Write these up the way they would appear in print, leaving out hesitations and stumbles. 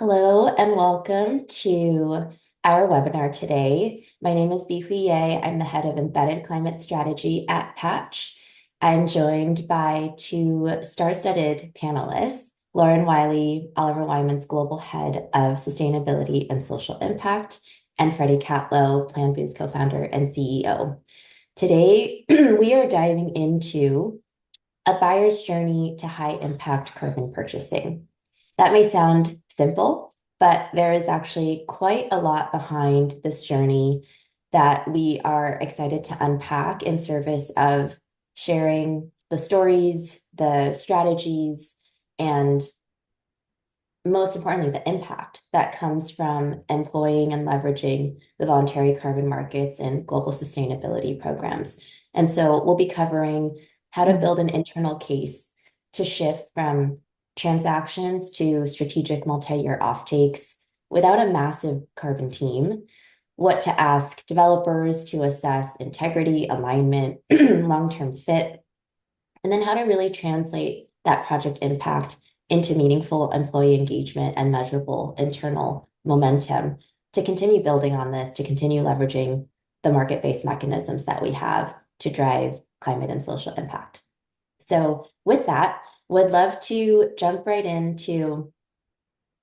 Hello and welcome to our webinar today. My name is Bihui Ye. I'm the head of embedded climate strategy at Patch. I'm joined by two star-studded panelists, Lauren Wylie, Oliver Wyman's global head of sustainability and social impact, and Freddie Catlow, Planboo's co-founder and CEO. Today, we are diving into a buyer's journey to high impact carbon purchasing. That may sound simple, but there is actually quite a lot behind this journey that we are excited to unpack in service of sharing the stories, the strategies, and most importantly, the impact that comes from employing and leveraging the voluntary carbon markets and global sustainability programs. And so we'll be covering how to build an internal case to shift from transactions to strategic multi-year offtakes without a massive carbon team, what to ask developers to assess integrity, alignment, long-term fit, and then how to really translate that project impact into meaningful employee engagement and measurable internal momentum to continue building on this, to continue leveraging the market-based mechanisms that we have to drive climate and social impact. So with that, would love to jump right into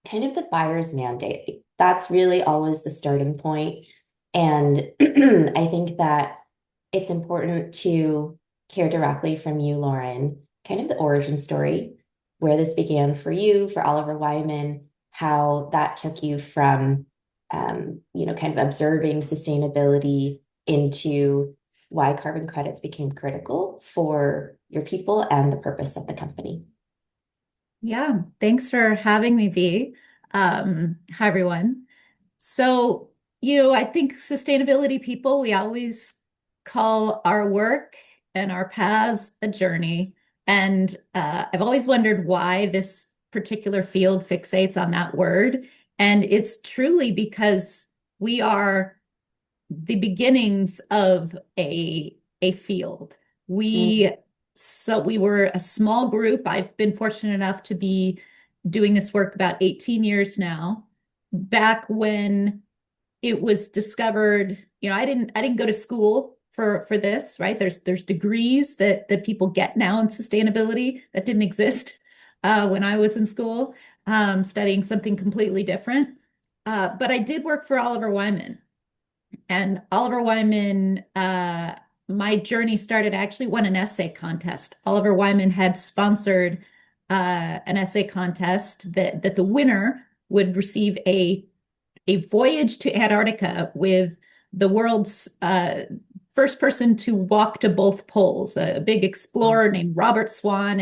kind of the buyer's mandate. That's really always the starting point. And I think that it's important to hear directly from you, Lauren, kind of the origin story, where this began for you, for Oliver Wyman, how that took you from, kind of observing sustainability into why carbon credits became critical for your people and the purpose of the company. Yeah, thanks for having me, V. Hi, everyone. So, I think sustainability people, we always call our work and our paths a journey. And I've always wondered why this particular field fixates on that word. And it's truly because we are the beginnings of a field. Mm, We were a small group. I've been fortunate enough to be doing this work about 18 years now. Back when it was discovered, I didn't go to school for this, right? There's degrees that people get now in sustainability that didn't exist when I was in school, studying something completely different. But I did work for Oliver Wyman. And Oliver Wyman, my journey started, I actually won an essay contest. Oliver Wyman had sponsored an essay contest that the winner would receive a voyage to Antarctica with the world's first person to walk to both poles, a big explorer named Robert Swan.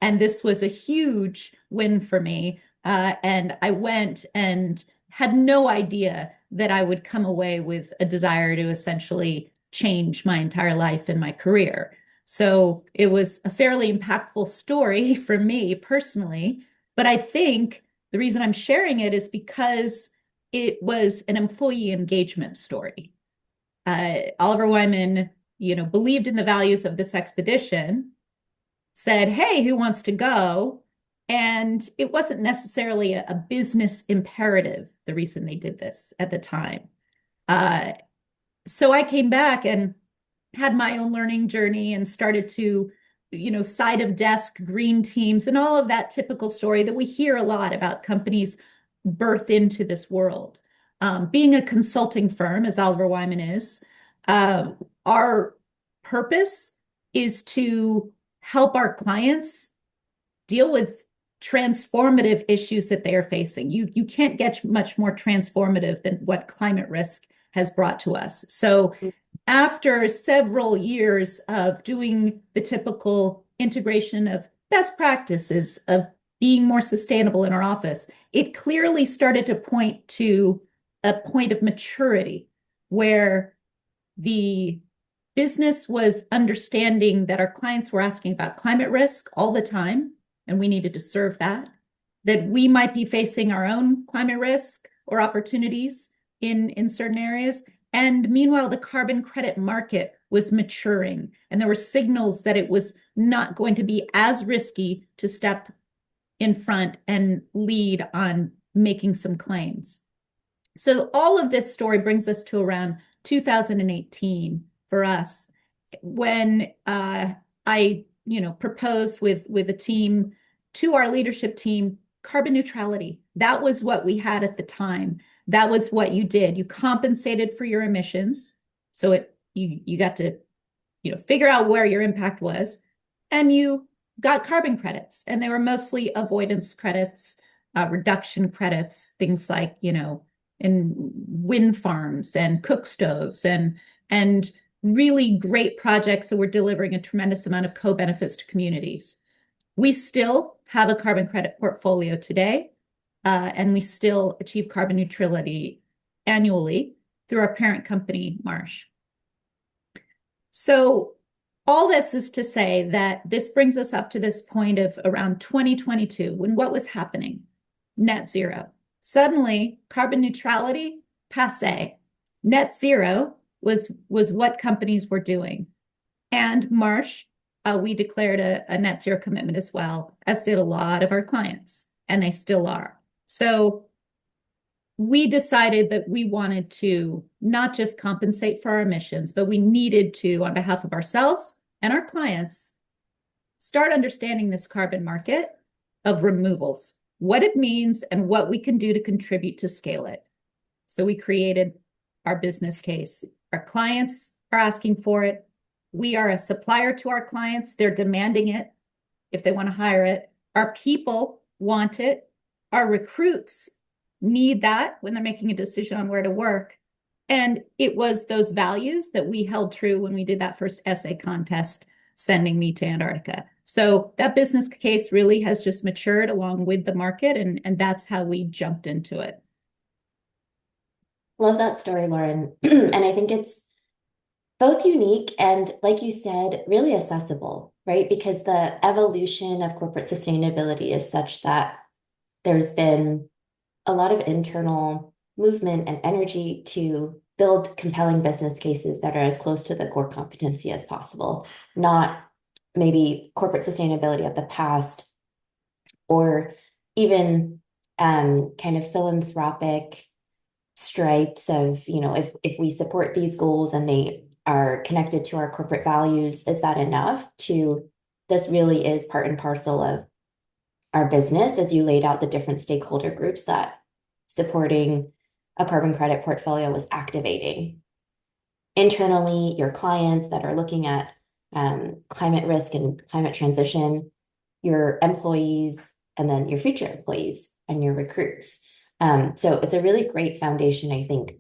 And this was a huge win for me. And I went and had no idea that I would come away with a desire to essentially change my entire life and my career. So it was a fairly impactful story for me personally. But I think the reason I'm sharing it is because it was an employee engagement story. Oliver Wyman, believed in the values of this expedition, said, "Hey, who wants to go?" And it wasn't necessarily a business imperative, the reason they did this at the time. Uh, so I came back and had my own learning journey and started to, side of desk green teams and all of that typical story that we hear a lot about companies birth into this world. Being a consulting firm, as Oliver Wyman is, uh, our purpose is to help our clients deal with transformative issues that they are facing. You can't get much more transformative than what climate risk has brought to us. So after several years of doing the typical integration of best practices of being more sustainable in our office, it clearly started to point to a point of maturity where the business was understanding that our clients were asking about climate risk all the time, and we needed to serve that, that we might be facing our own climate risk or opportunities in certain areas. And meanwhile, the carbon credit market was maturing, and there were signals that it was not going to be as risky to step in front and lead on making some claims. So all of this story brings us to around 2018 for us, when I, proposed with a team to our leadership team carbon neutrality. That was what we had at the time. That was what you did. You compensated for your emissions, so you got to figure out where your impact was, and you got carbon credits, and they were mostly avoidance credits, reduction credits, things like in wind farms and cook stoves and really great projects that were delivering a tremendous amount of co-benefits to communities. We still have a carbon credit portfolio today, and we still achieve carbon neutrality annually through our parent company, Marsh. So all this is to say that this brings us up to this point of around 2022, when what was happening? Net zero. Suddenly, carbon neutrality, passé. Net zero was what companies were doing. And Marsh, we declared a net zero commitment as well, as did a lot of our clients, and they still are. So we decided that we wanted to not just compensate for our emissions, but we needed to, on behalf of ourselves and our clients, start understanding this carbon market of removals, what it means, and what we can do to contribute to scale it. So we created our business case. Our clients are asking for it. We are a supplier to our clients. They're demanding it if they want to hire it. Our people want it. Our recruits need that when they're making a decision on where to work. And it was those values that we held true when we did that first essay contest, sending me to Antarctica. So that business case really has just matured along with the market, and that's how we jumped into it. Love that story, Lauren. And I think it's both unique and, like you said, really accessible, right? Because the evolution of corporate sustainability is such that there's been a lot of internal movement and energy to build compelling business cases that are as close to the core competency as possible, not maybe corporate sustainability of the past or even kind of philanthropic stripes of, if we support these goals and they are connected to our corporate values, is that enough? This really is part and parcel of our business, as you laid out the different stakeholder groups that supporting a carbon credit portfolio was activating. Internally, your clients that are looking at climate risk and climate transition, your employees, and then your future employees and your recruits. So it's a really great foundation, I think,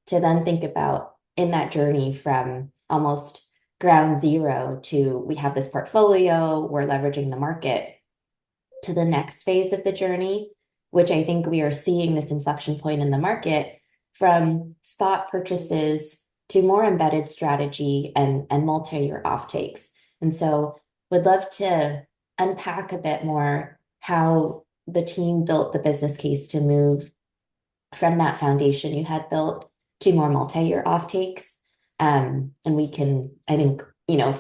to then think about in that journey from almost ground zero to we have this portfolio, we're leveraging the market, to the next phase of the journey, which I think we are seeing this inflection point in the market from spot purchases to more embedded strategy and multi-year offtakes. And so would love to unpack a bit more how the team built the business case to move from that foundation you had built to more multi-year offtakes. And we can, I think,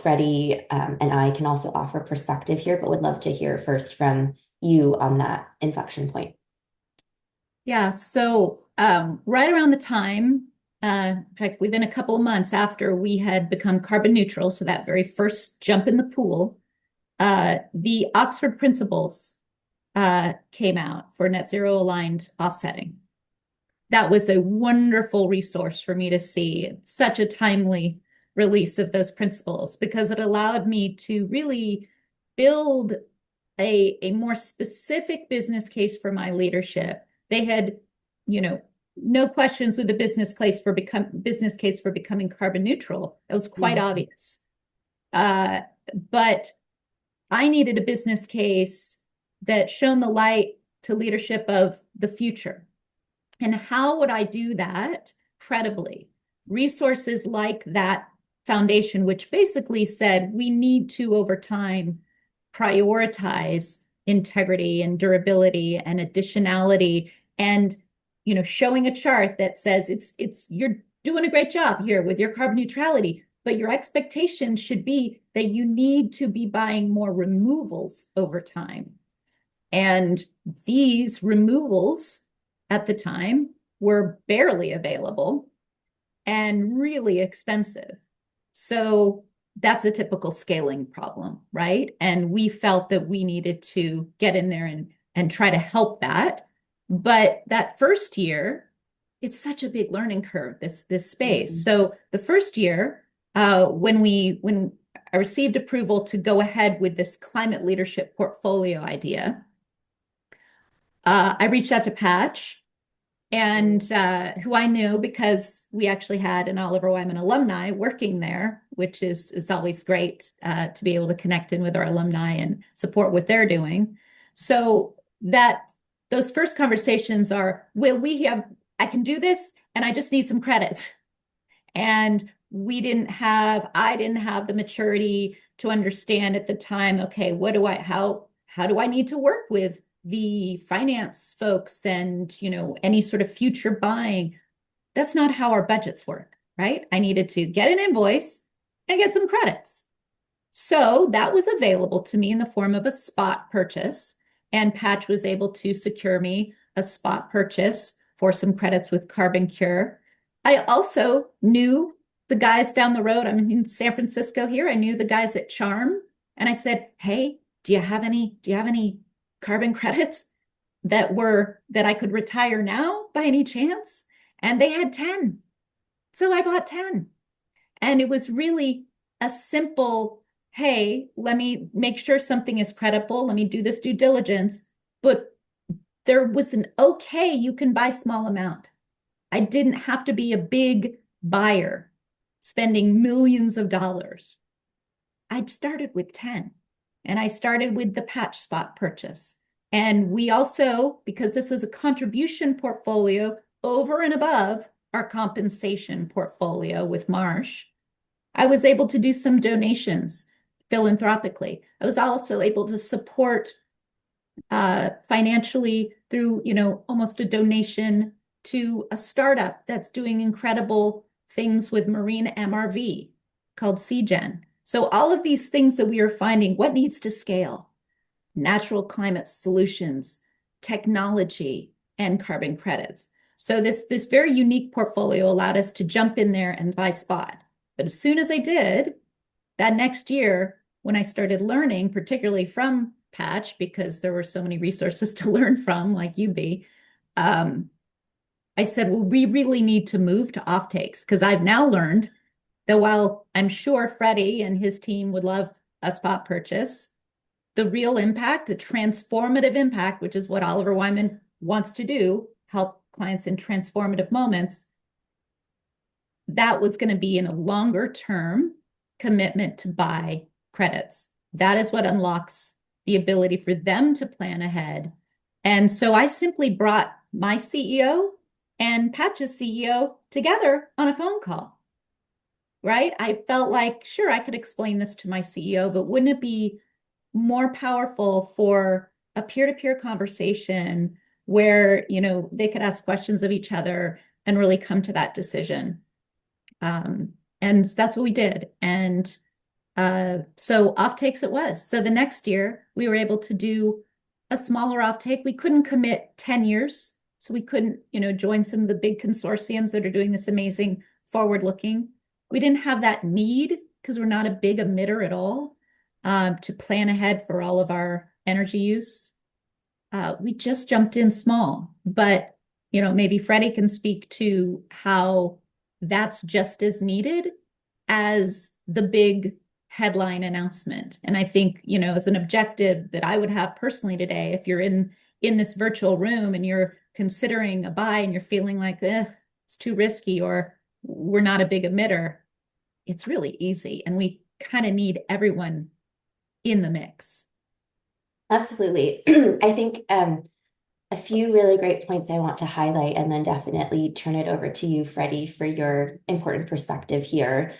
Freddie and I can also offer perspective here, but would love to hear first from you on that inflection point. Yeah, so right around the time, in fact, within a couple of months after we had become carbon neutral, so that very first jump in the pool, the Oxford Principles came out for net zero aligned offsetting. That was a wonderful resource for me to see. Such a timely release of those principles, because it allowed me to really build a more specific business case for my leadership. They had, no questions with the business case for becoming carbon neutral. That was quite obvious. But I needed a business case that shone the light to leadership of the future. And how would I do that credibly? Resources like that foundation, which basically said we need to, over time, prioritize integrity and durability and additionality, and showing a chart that says it's you're doing a great job here with your carbon neutrality, but your expectation should be that you need to be buying more removals over time. And these removals at the time were barely available and really expensive. So that's a typical scaling problem, right? And we felt that we needed to get in there and try to help that. But that first year, it's such a big learning curve, this space. Mhm. So the first year, when I received approval to go ahead with this climate leadership portfolio idea, I reached out to Patch and who I knew because we actually had an Oliver Wyman alumni working there, which is always great to be able to connect in with our alumni and support what they're doing. So that those first conversations are, well, I can do this, and I just need some credits. And I didn't have the maturity to understand at the time, okay, how do I need to work with the finance folks and, any sort of future buying? That's not how our budgets work, right? I needed to get an invoice and get some credits. So that was available to me in the form of a spot purchase. And Patch was able to secure me a spot purchase for some credits with Carbon Cure. I also knew the guys down the road. I'm in San Francisco here. I knew the guys at Charm. And I said, hey, do you have any carbon credits that I could retire now by any chance? And they had 10. So I bought 10. And it was really a simple, hey, let me make sure something is credible. Let me do this due diligence. But there was an okay, you can buy small amount. I didn't have to be a big buyer spending millions of dollars. I started with 10 and I started with the patch spot purchase. And we also, because this was a contribution portfolio over and above our compensation portfolio with Marsh, I was able to do some donations philanthropically. I was also able to support financially through, almost a donation to a startup that's doing incredible things with marine MRV called CGen. So all of these things that we are finding, what needs to scale? Natural climate solutions, technology, and carbon credits. So this very unique portfolio allowed us to jump in there and buy spot. But as soon as I did, that next year, when I started learning, particularly from Patch, because there were so many resources to learn from, like UB, I said, well, we really need to move to offtakes because I've now learned that while I'm sure Freddie and his team would love a spot purchase, the real impact, the transformative impact, which is what Oliver Wyman wants to do, help clients in transformative moments, that was going to be in a longer term commitment to buy credits. That is what unlocks the ability for them to plan ahead. And so I simply brought my CEO and Patch's CEO together on a phone call, right? I felt like, sure, I could explain this to my CEO, but wouldn't it be more powerful for a peer-to-peer conversation where, they could ask questions of each other and really come to that decision? And that's what we did. And so off takes it was. So the next year we were able to do a smaller off take. We couldn't commit 10 years. So we couldn't, join some of the big consortiums that are doing this amazing forward looking. We didn't have that need because we're not a big emitter at all to plan ahead for all of our energy use. We just jumped in small, but maybe Freddie can speak to how that's just as needed as the big headline announcement. And I think, as an objective that I would have personally today, if you're in this virtual room and you're considering a buy and you're feeling like, it's too risky or we're not a big emitter, it's really easy. And we kind of need everyone in the mix. Absolutely. I think a few really great points I want to highlight and then definitely turn it over to you, Freddie, for your important perspective here.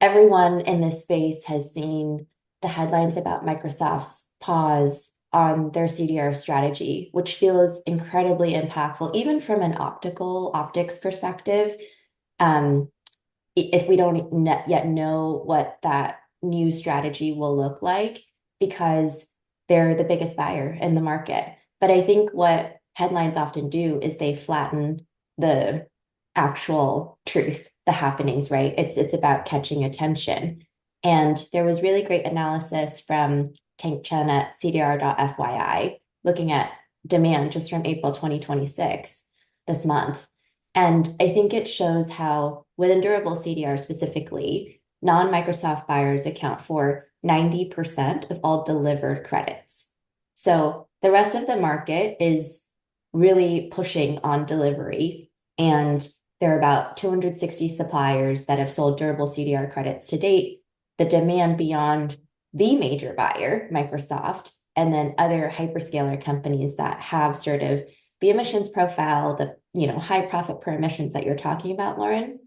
Everyone in this space has seen the headlines about Microsoft's pause on their CDR strategy, which feels incredibly impactful, even from an optics perspective. If we don't yet know what that new strategy will look like, because they're the biggest buyer in the market. But I think what headlines often do is they flatten the actual truth, the happenings, right? It's about catching attention. And there was really great analysis from Tank Chen at CDR.FYI looking at demand just from April 2026, this month. And I think it shows how, within durable CDR specifically, non-Microsoft buyers account for 90% of all delivered credits. So the rest of the market is really pushing on delivery. And there are about 260 suppliers that have sold durable CDR credits to date. The demand beyond the major buyer, Microsoft, and then other hyperscaler companies that have sort of the emissions profile, the high profit per emissions that you're talking about, Lauren,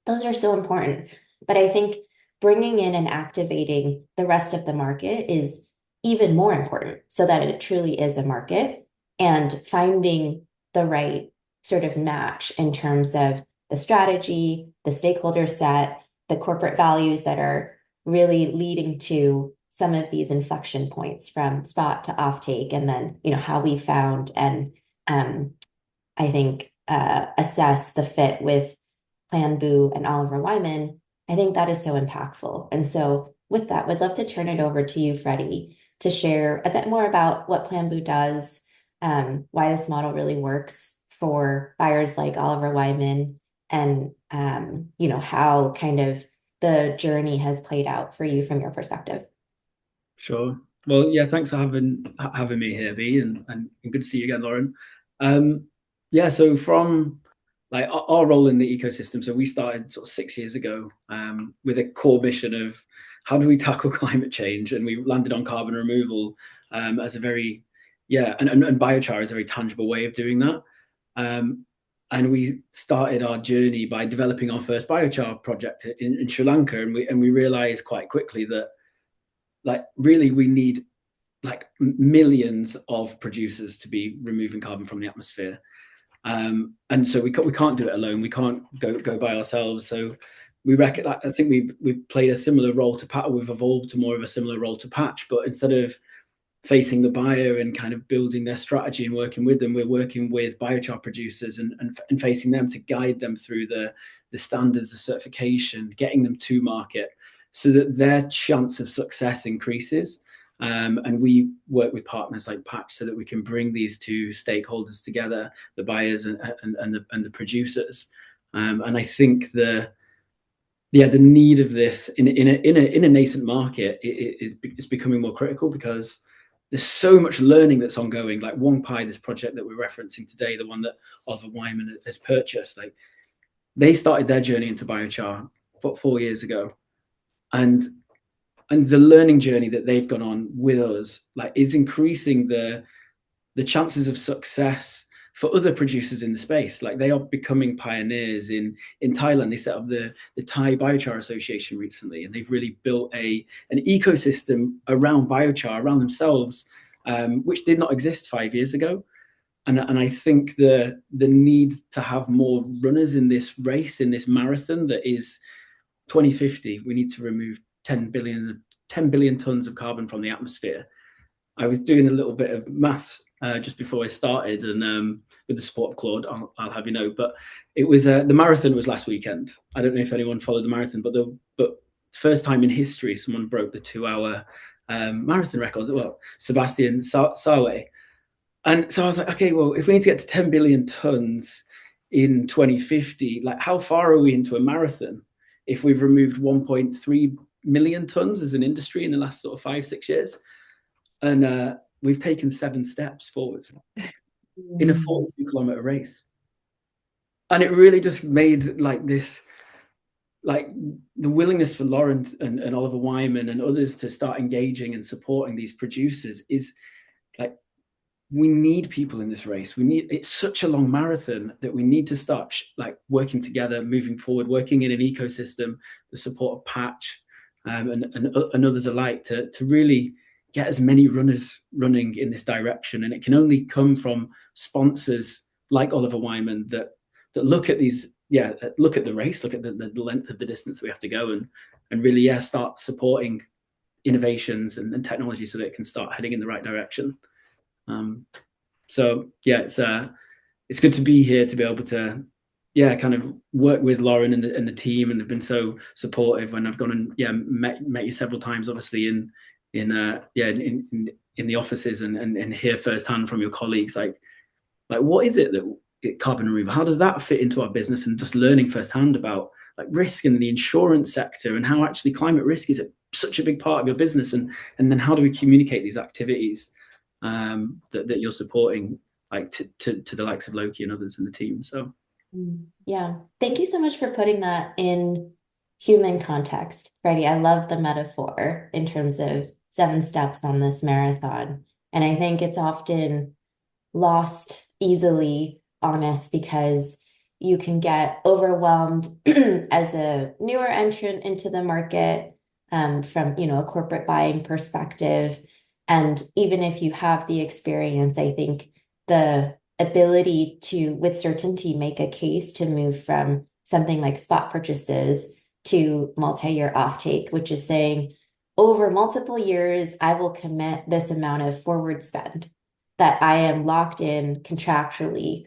those are so important. But I think bringing in and activating the rest of the market is even more important so that it truly is a market, and finding the right sort of match in terms of the strategy, the stakeholder set, the corporate values that are really leading to some of these inflection points from spot to offtake, and then, how we found and I think assess the fit with Planboo and Oliver Wyman. I think that is so impactful. And so with that, would love to turn it over to you, Freddie, to share a bit more about what Planboo does, why this model really works for buyers like Oliver Wyman, and how kind of the journey has played out for you from your perspective. Sure. Well, yeah, thanks for having me here, V, and good to see you again, Lauren. Um, yeah, so from like our role in the ecosystem, so we started sort of 6 years ago with a core mission of how do we tackle climate change, and we landed on carbon removal as a very and biochar is a very tangible way of doing that. And we started our journey by developing our first biochar project in Sri Lanka, and we realized quite quickly that like really we need like millions of producers to be removing carbon from the atmosphere. And so we can't do it alone. We can't go by ourselves. So I think we've played a similar role to Patch. We've evolved to more of a similar role to Patch, but instead of facing the buyer and kind of building their strategy and working with them, we're working with biochar producers and facing them to guide them through the standards, the certification, getting them to market so that their chance of success increases. And we work with partners like Patch so that we can bring these two stakeholders together, the buyers and the producers. And I think the need of this in a nascent market is becoming more critical because there's so much learning that's ongoing. Like Wongpai, this project that we're referencing today, the one that Oliver Wyman has purchased, like they started their journey into biochar 4 years ago, and the learning journey that they've gone on with us like is increasing the chances of success for other producers in the space. Like they are becoming pioneers in Thailand. They set up the Thai Biochar Association recently, and they've really built an ecosystem around biochar, around themselves, which did not exist 5 years ago. And I think the need to have more runners in this race, in this marathon that is 2050, we need to remove 10 billion tons of carbon from the atmosphere. I was doing a little bit of maths just before I started, and with the support of Claude, I'll have you know. But it was the marathon was last weekend. I don't know if anyone followed the marathon, but first time in history, someone broke the 2-hour marathon record. Well, Sebastian Sawe. And so I was like, okay, well, if we need to get to 10 billion tons in 2050, like how far are we into a marathon if we've removed 1.3 million tons as an industry in the last sort of 5-6 years? And we've taken 7 steps forward in a 42-kilometer race. And it really just made like this, like the willingness for Lauren and Oliver Wyman and others to start engaging and supporting these producers is like, we need people in this race. It's such a long marathon that we need to start like working together, moving forward, working in an ecosystem, the support of Patch and others alike to really get as many runners running in this direction. And it can only come from sponsors like Oliver Wyman that look at these, look at the race, look at the length of the distance we have to go and really, start supporting innovations and technology so that it can start heading in the right direction. So yeah, it's good to be here to be able to kind of work with Lauren and the team, and have been so supportive. And I've gone and met you several times, obviously in the offices, and hear firsthand from your colleagues like what is it that carbon removal, how does that fit into our business, and just learning firsthand about like risk in the insurance sector, and how actually climate risk is such a big part of your business, and then how do we communicate these activities that you're supporting, like to the likes of Loki and others in the team. So yeah, thank you so much for putting that in human context, Freddie. I love the metaphor in terms of 7 steps on this marathon, and I think it's often lost easily on us because you can get overwhelmed as a newer entrant into the market, from a corporate buying perspective. And even if you have the experience, I think the ability to, with certainty, make a case to move from something like spot purchases to multi-year offtake, which is saying over multiple years, I will commit this amount of forward spend that I am locked in contractually,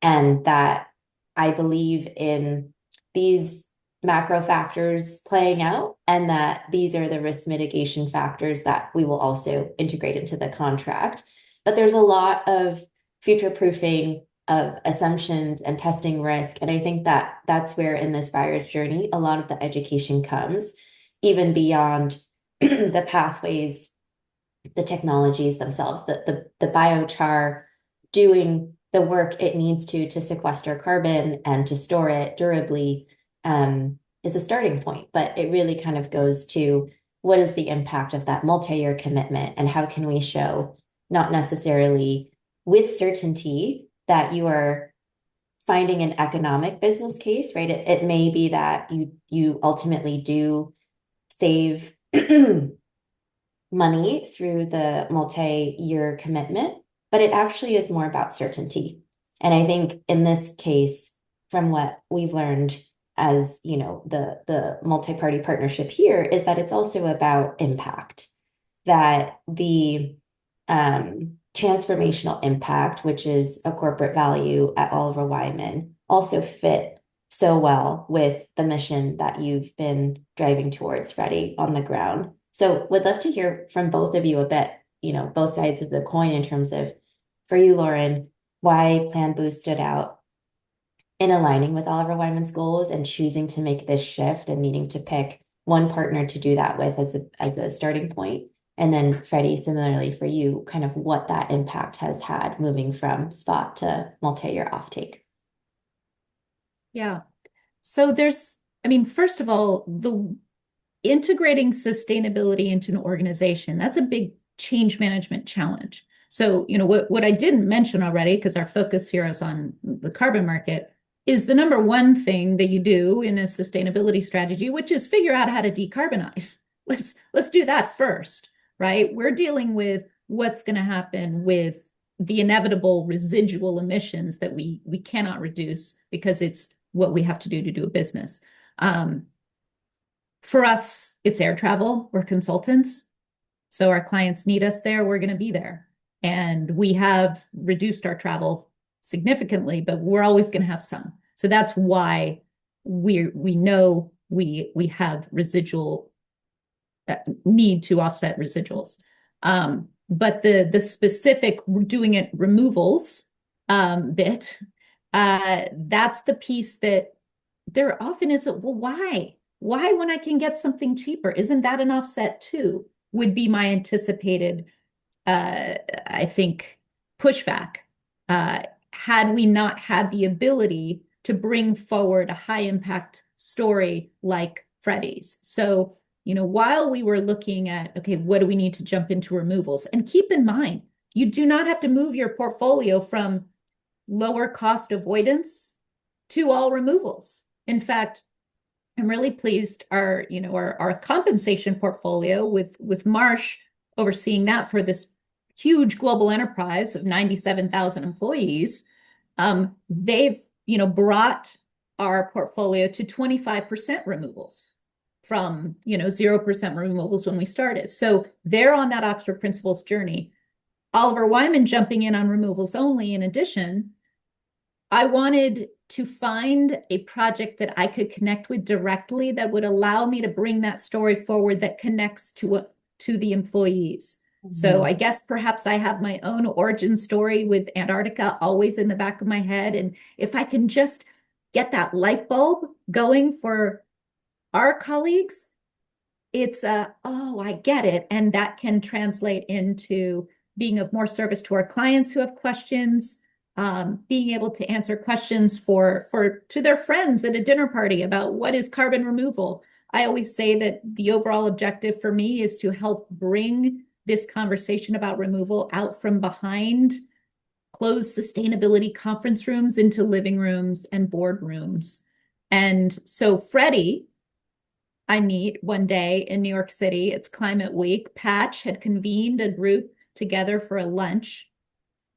and that I believe in these macro factors playing out, and that these are the risk mitigation factors that we will also integrate into the contract. But there's a lot of future proofing of assumptions and testing risk. And I think that that's where in this buyer's journey, a lot of the education comes, even beyond the pathways, the technologies themselves, the biochar doing the work it needs to sequester carbon and to store it durably, is a starting point. But it really kind of goes to what is the impact of that multi-year commitment, and how can we show, not necessarily with certainty, that you are finding an economic business case, right? It may be that you ultimately do save money through the multi-year commitment, but it actually is more about certainty. And I think in this case, from what we've learned as the multi-party partnership here, is that it's also about impact, that the transformational impact, which is a corporate value at Oliver Wyman, also fit so well with the mission that you've been driving towards, Freddie, on the ground. So would love to hear from both of you a bit, both sides of the coin, in terms of, for you, Lauren, why Planboo stood out in aligning with Oliver Wyman's goals and choosing to make this shift and needing to pick one partner to do that with as a starting point. And then Freddie, similarly for you, kind of what that impact has had moving from spot to multi-year offtake. Yeah. So first of all, the integrating sustainability into an organization, that's a big change management challenge. So, what I didn't mention already, because our focus here is on the carbon market, is the number one thing that you do in a sustainability strategy, which is figure out how to decarbonize. Let's do that first, right? We're dealing with what's going to happen with the inevitable residual emissions that we cannot reduce because it's what we have to do a business. For us, it's air travel. We're consultants. So our clients need us there. We're going to be there. And we have reduced our travel significantly, but we're always going to have some. So that's why we know we have residual need to offset residuals. But the specific doing it removals bit, that's the piece that there often is well, why? Why, when I can get something cheaper? Isn't that an offset too? Would be my anticipated, I think, pushback. Had we not had the ability to bring forward a high impact story like Freddie's. So, while we were looking at, okay, what do we need to jump into removals? And keep in mind, you do not have to move your portfolio from lower cost avoidance to all removals. In fact, I'm really pleased our compensation portfolio with Marsh overseeing that for this huge global enterprise of 97,000 employees. They've, brought our portfolio to 25% removals from, 0% removals when we started. So they're on that Oxford Principles journey. Oliver Wyman jumping in on removals only, in addition, I wanted to find a project that I could connect with directly that would allow me to bring that story forward that connects to the employees. So I guess perhaps I have my own origin story with Antarctica always in the back of my head. And if I can just get that light bulb going for our colleagues, it's oh, I get it. And that can translate into being of more service to our clients who have questions, being able to answer questions for to their friends at a dinner party about what is carbon removal. I always say that the overall objective for me is to help bring this conversation about removal out from behind closed sustainability conference rooms into living rooms and boardrooms. And so Freddie, I meet one day in New York City. It's Climate Week. Patch had convened a group together for a lunch.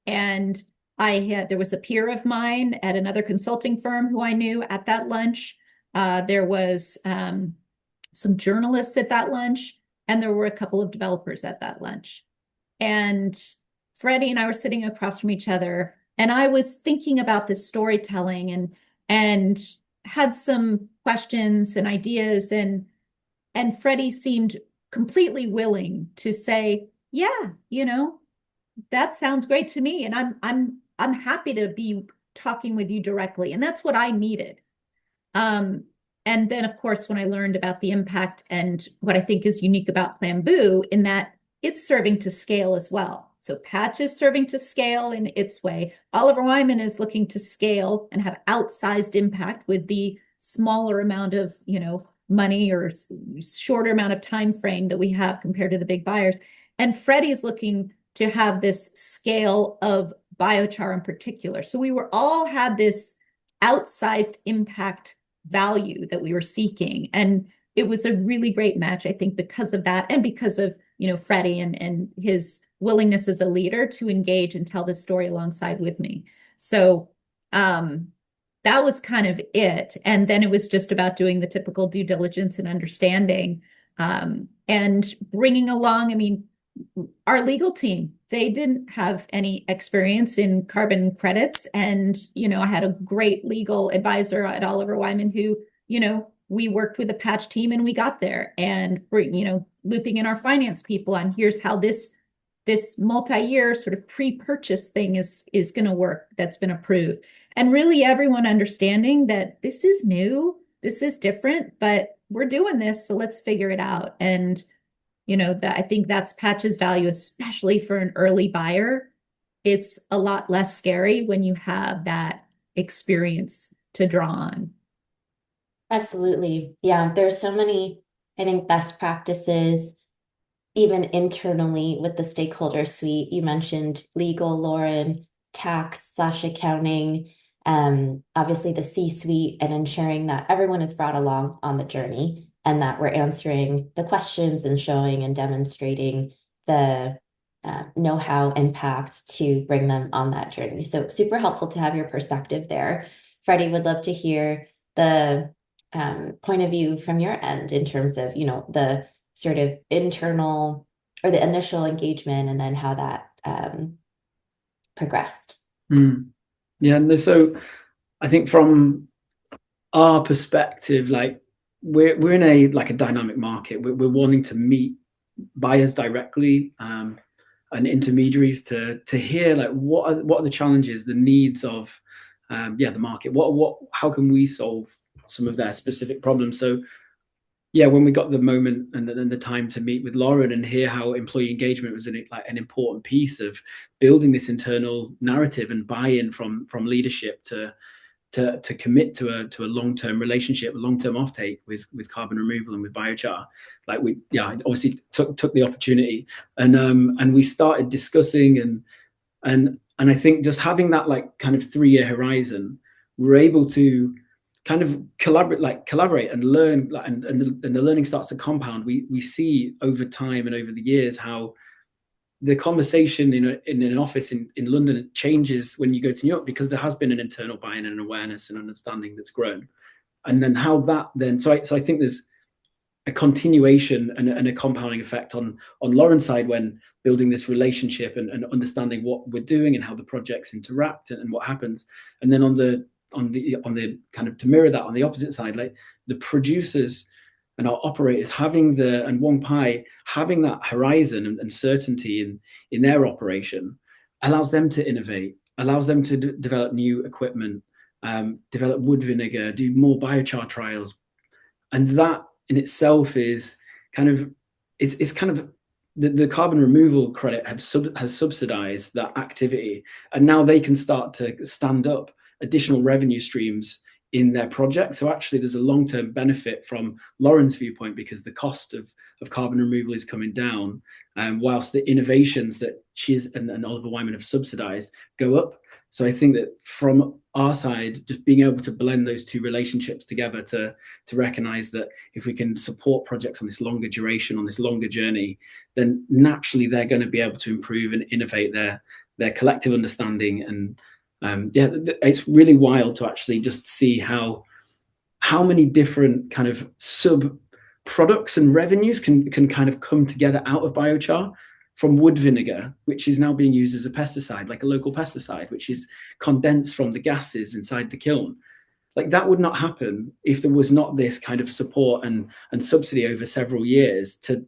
And there was a peer of mine at another consulting firm who I knew at that lunch. There was some journalists at that lunch, and there were a couple of developers at that lunch. And Freddie and I were sitting across from each other, and I was thinking about this storytelling and had some questions and ideas, and Freddie seemed completely willing to say, yeah, that sounds great to me, and I'm happy to be talking with you directly. And that's what I needed. And then, of course, when I learned about the impact and what I think is unique about Planboo, in that it's serving to scale as well. So Patch is serving to scale in its way. Oliver Wyman is looking to scale and have outsized impact with the smaller amount of, money or shorter amount of time frame that we have compared to the big buyers. And Freddie is looking to have this scale of biochar in particular. So we were all had this outsized impact value that we were seeking. And it was a really great match, I think, because of that and because of, Freddie and his willingness as a leader to engage and tell this story alongside with me. So that was kind of it. And then it was just about doing the typical due diligence and understanding and bringing along, our legal team. They didn't have any experience in carbon credits. And, I had a great legal advisor at Oliver Wyman who, we worked with the Patch team and we got there and, looping in our finance people on here's how this multi-year sort of pre-purchase thing is going to work that's been approved. And really everyone understanding that this is new, this is different, but we're doing this, so let's figure it out. And that I think that's Patch's value, especially for an early buyer. It's a lot less scary when you have that experience to draw on. Absolutely. Yeah, there's so many, I think, best practices, even internally with the stakeholder suite. You mentioned legal, Lauren, tax/accounting, obviously the C-suite, and ensuring that everyone is brought along on the journey and that we're answering the questions and showing and demonstrating the know-how impact to bring them on that journey. So super helpful to have your perspective there. Freddie, would love to hear the point of view from your end in terms of, the sort of internal or the initial engagement and then how that progressed. Yeah, and so I think from our perspective, like we're in a dynamic market. We're wanting to meet buyers directly and intermediaries to hear what are the challenges, the needs of the market. How can we solve some of their specific problems? So yeah, when we got the moment and the time to meet with Lauren and hear how employee engagement was an important piece of building this internal narrative and buy-in from leadership to commit to a long-term relationship, a long-term offtake with carbon removal and with biochar, I obviously took the opportunity and we started discussing and I think just having that kind of 3-year horizon, we're able to kind of collaborate and learn, and the learning starts to compound. We see over time and over the years how the conversation in an office in London changes when you go to New York, because there has been an internal buy-in and awareness and understanding that's grown. And then how that then, so I think a continuation and a compounding effect on Lauren's side when building this relationship and understanding what we're doing and how the projects interact and what happens. And then on the kind of to mirror that on the opposite side, like the producers and our operators having and Wong Pai having that horizon and certainty in their operation allows them to innovate, allows them to develop new equipment, develop wood vinegar, do more biochar trials, and that in itself is kind of it's kind of the carbon removal credit has subsidized that activity, and now they can start to stand up additional revenue streams in their project. So actually there's a long-term benefit from Lauren's viewpoint because the cost of carbon removal is coming down, whilst the innovations that she and Oliver Wyman have subsidized go up. So I think that from our side, just being able to blend those two relationships together to recognize that if we can support projects on this longer duration, on this longer journey, then naturally they're going to be able to improve and innovate their collective understanding. And it's really wild to actually just see how many different kind of sub products and revenues can kind of come together out of biochar, from wood vinegar, which is now being used as a pesticide, like a local pesticide, which is condensed from the gases inside the kiln. Like that would not happen if there was not this kind of support and subsidy over several years to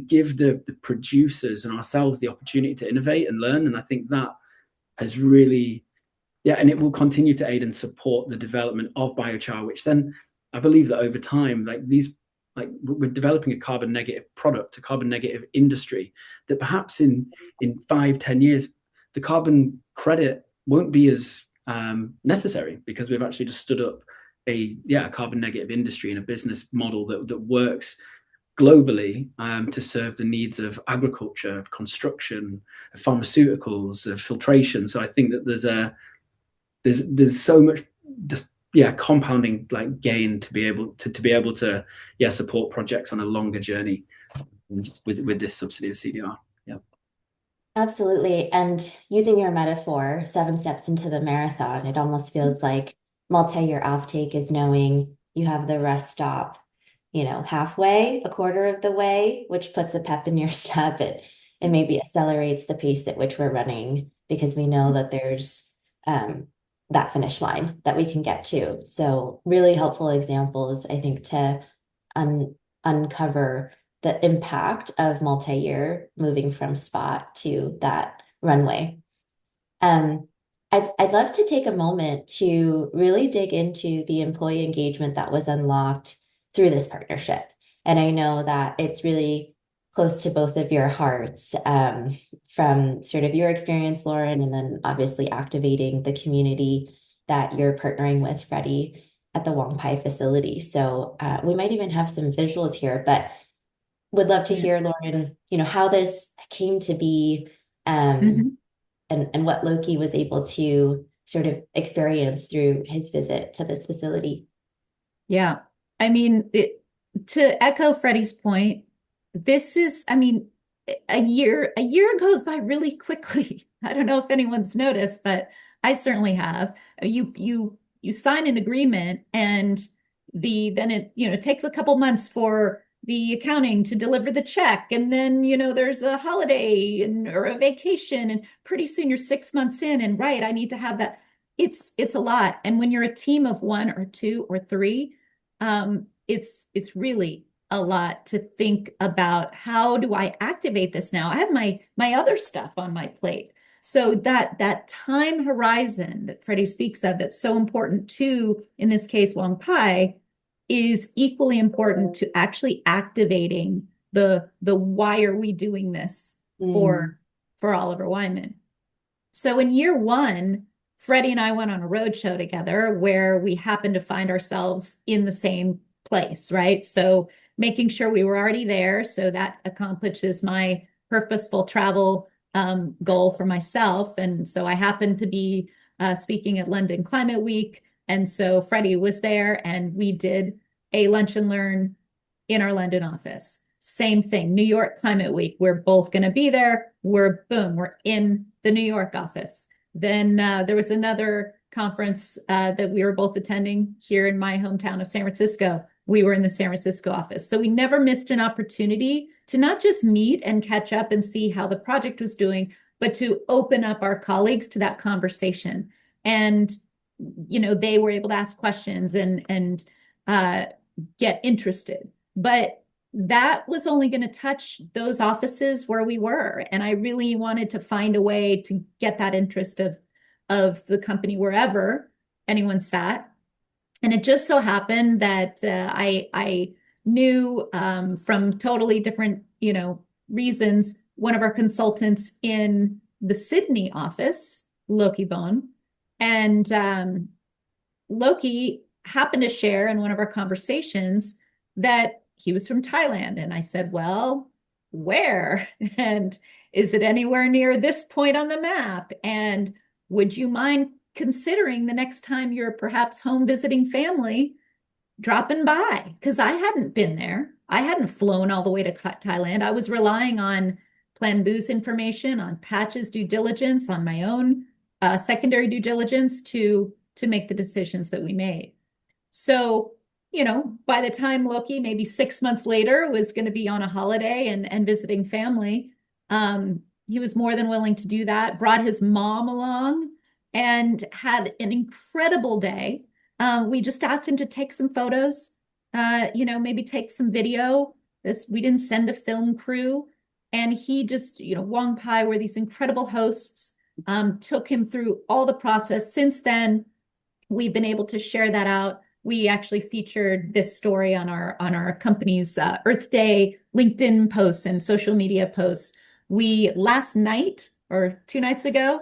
give the producers and ourselves the opportunity to innovate and learn. And I think that has really, and it will continue to aid and support the development of biochar, which then I believe that over time, we're developing a carbon negative product, a carbon negative industry, that perhaps in 5-10 years, the carbon credit won't be as necessary, because we've actually just stood up a carbon negative industry and a business model that works globally to serve the needs of agriculture, of construction, of pharmaceuticals, of filtration. So I think that there's so much compounding like gain to be able to support projects on a longer journey with this subsidy of CDR. Absolutely. And using your metaphor, 7 steps into the marathon, it almost feels like multi-year offtake is knowing you have the rest stop, halfway, a quarter of the way, which puts a pep in your step. It maybe accelerates the pace at which we're running, because we know that there's that finish line that we can get to. So really helpful examples, I think, to uncover the impact of multi-year moving from spot to that runway. I'd love to take a moment to really dig into the employee engagement that was unlocked through this partnership. And I know that it's really close to both of your hearts, from sort of your experience, Lauren, and then obviously activating the community that you're partnering with Freddie at the Wong Pai facility. So we might even have some visuals here, but would love to hear, Lauren, how this came to be, and what Loki was able to sort of experience through his visit to this facility. Yeah. I mean, to echo Freddie's point, this is, a year goes by really quickly. I don't know if anyone's noticed, but I certainly have. You sign an agreement, and then it takes a couple months for the accounting to deliver the check, and then there's a holiday or a vacation, and pretty soon you're 6 months in, and right, I need to have that. It's a lot, and when you're a team of 1 or 2 or 3, it's really a lot to think about. How do I activate this now? I have my other stuff on my plate. So that time horizon that Freddie speaks of, that's so important to, in this case, Wong Pai, is equally important to actually activating the why are we doing this for Oliver Wyman. So in year 1, Freddie and I went on a road show together where we happened to find ourselves in the same place, right? So making sure we were already there, so that accomplishes my purposeful travel goal for myself. And so I happened to be speaking at London Climate Week. And so Freddie was there, and we did a lunch and learn in our London office. Same thing, New York Climate Week. We're both going to be there. We're in the New York office. Then there was another conference that we were both attending here in my hometown of San Francisco. we were in the San Francisco office. So we never missed an opportunity to not just meet and catch up and see how the project was doing, but to open up our colleagues to that conversation. And, they were able to ask questions and get interested. But that was only going to touch those offices where we were. And I really wanted to find a way to get that interest of the company wherever anyone sat. And it just so happened that I knew from totally different, reasons, one of our consultants in the Sydney office, Loki Bone, and Loki happened to share in one of our conversations that he was from Thailand. And I said, well, where? And is it anywhere near this point on the map? And would you mind considering the next time you're perhaps home visiting family, dropping by? Because I hadn't been there. I hadn't flown all the way to Thailand. I was relying on Planboo's information, on Patch's due diligence, on my own secondary due diligence to make the decisions that we made. So, by the time Loki, maybe 6 months later, was going to be on a holiday and visiting family, he was more than willing to do that, brought his mom along, and had an incredible day. We just asked him to take some photos, maybe take some video. We didn't send a film crew. And he just, Wong Pai were these incredible hosts, took him through all the process. Since then, we've been able to share that out. We actually featured this story on our company's Earth Day LinkedIn posts and social media posts. We last night or 2 nights ago,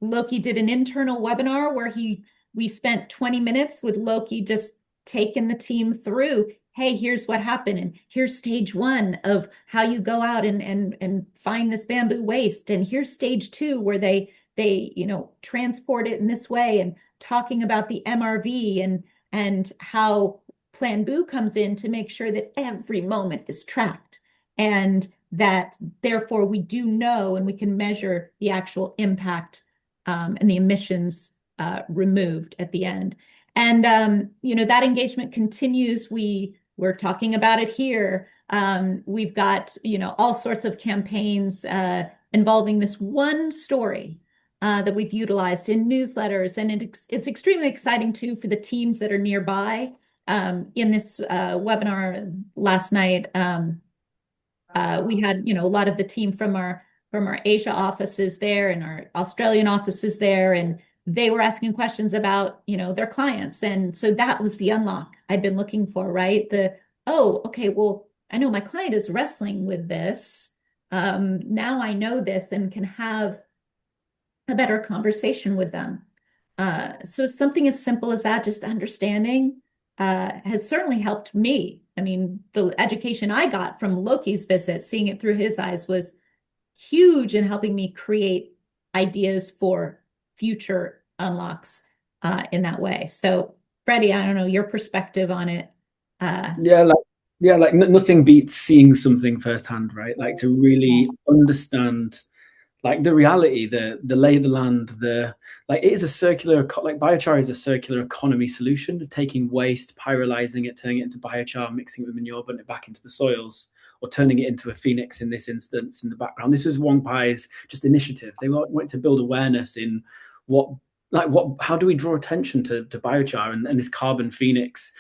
Loki did an internal webinar where we spent 20 minutes with Loki just taking the team through, hey, here's what happened, and here's stage 1 of how you go out and find this bamboo waste, and here's stage 2 where they transport it in this way, and talking about the MRV and how Planboo comes in to make sure that every moment is tracked, and that therefore we do know and we can measure the actual impact and the emissions removed at the end. And that engagement continues. We're talking about it here. We've got all sorts of campaigns involving this one story that we've utilized in newsletters, and it's extremely exciting too for the teams that are nearby. In this webinar last night, we had a lot of the team from our Asia offices there and our Australian offices there, and they were asking questions about their clients, and so that was the unlock I'd been looking for, right? Okay, well, I know my client is wrestling with this. Now I know this and can have a better conversation with them. So something as simple as that, just understanding, has certainly helped me. I mean, the education I got from Loki's visit, seeing it through his eyes, was huge in helping me create ideas for future unlocks in that way. So, Freddie, I don't know your perspective on it. Nothing beats seeing something firsthand, right? Like to really understand like the reality, the lay of the land, it is a circular, like biochar is a circular economy solution, taking waste, pyrolyzing it, turning it into biochar, mixing it with manure, putting it back into the soils, or turning it into a phoenix in this instance in the background. This was Wong Pai's just initiative. They wanted to build awareness in how do we draw attention to biochar, and this carbon phoenix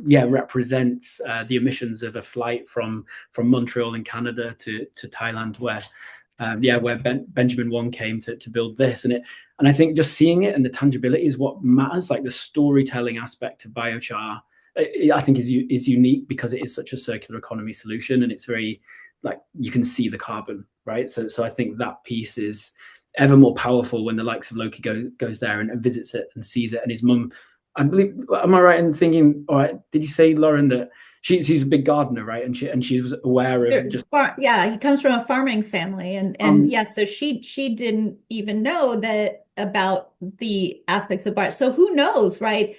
represents the emissions of a flight from Montreal in Canada to Thailand, where Benjamin Wong came to build this. And I think just seeing it and the tangibility is what matters. Like the storytelling aspect of biochar, I think is unique because it is such a circular economy solution, and it's very you can see the carbon, right? So I think that piece is ever more powerful when the likes of Loki goes there and visits it and sees it. And his mum, I believe, am I right in thinking? All right, did you say, Lauren, that she's a big gardener, right? And she was aware of just he comes from a farming family, and so she didn't even know that about the aspects of bio. So who knows, right?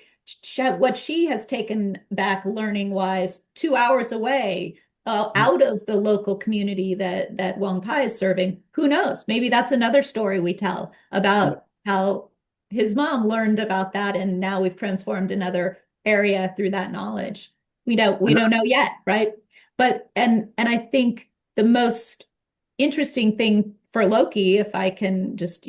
What she has taken back learning wise 2 hours away out of the local community that Wong Pai is serving. Who knows? Maybe that's another story we tell about how his mom learned about that, and now we've transformed another area through that knowledge. We don't know yet, right? But and I think the most interesting thing for Loki, if I can just,